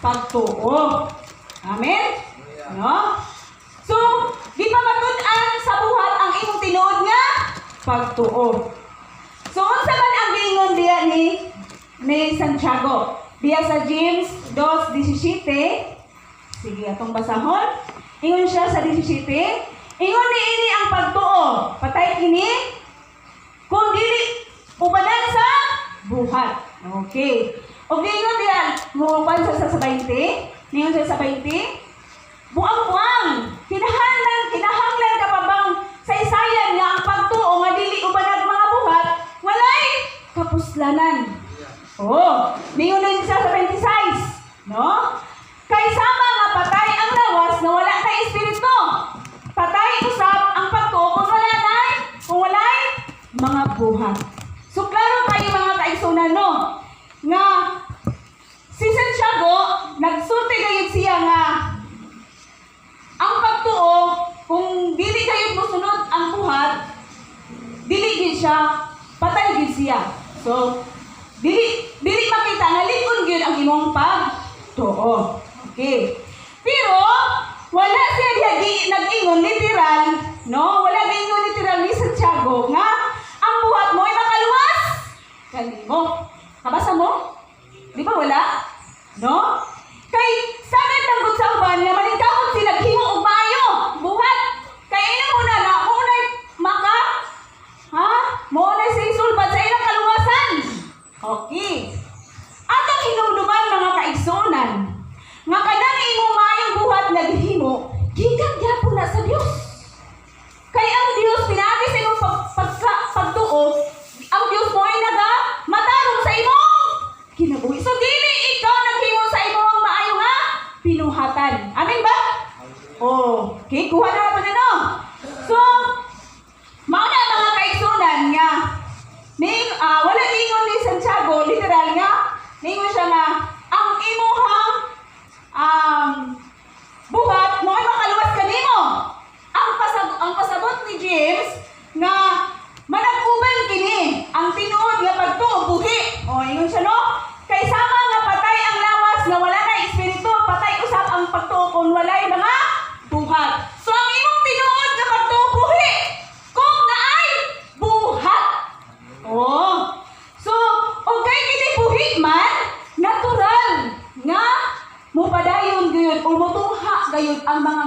pagtuo. Amen? No? So, di pa matud-an sa buhat ang imong tinuod nga pagtuo. So, unsa man ang giingon diya ni Santiago? Diya sa James 2:17. Sige, atong basahon. Ingon siya sa 17. Ingon ni ini ang pagtuo. Patay kini kung dili ubanan sa buhat. Okay. O ingon diya, mupan sa 20. Ingon siya sa 20. Buang-buang. Kinahanglan ka pa bang sa isayan nga ang pagtuo nga dili ubanag mga buhat, walay kapuslanan. Oh, niunin siya sa 26, no? Kay sama nga patay ang lawas na wala kay espiritu. Patay usab ang pagtuo kung walay mga buhat. So klaro kayo mga kaigsunan, no? Nga si Santiago nagsulti gayud siya nga ang pagtuo kung dili gayud mosunod ang buhat, dili gid siya, patay gid siya. So dili makita nga lig-on gyud ang imong pagtuo. Okay. Pero wala siya diha nag-ingon literal, no? Wala gingon literal ni Santiago nga ang buhat mo ay makaluwas kanimo. Kabasa mo? Di ba wala? No? Kay sagad ng sa uban nga maningkamot sila himo og maayo buhat. Kay ina muna na unay maka mo na sa isulbad sa ilang kaluwasan. Okay. Atong hinumduman mga kaigsunan nga kanang imong maayong buhat naghimo gikan gyapon na sa Dios. Kay ang Dios pinaagi sa imong pagtuo, ang Dios mo ay matarong sa imong kinabuhi. So dili ikaw naghimo sa imong maayo nga pinuhatan. Amen ba? Oh, okay, kuha na pa no. So mao na mga kaigsunan nga wala ingon ni Santiago literal nga ningon siya nga ang imuhang buhat mo ay makaluwas kanimo. Ang pasabot ni James nga manag-uban kini ang tinuod nga pagtuo buhi. O ingon siya no, kay sama nga patay ang lawas nga wala na espiritu, patay usab ang pagtuo kung walay mga buhat. So ang imong tinuod nga pagtuo buhi kung naay buhat. Oh. So, okay kini buhi man, natural nga mupadayon gyud o motungha gayud ang mga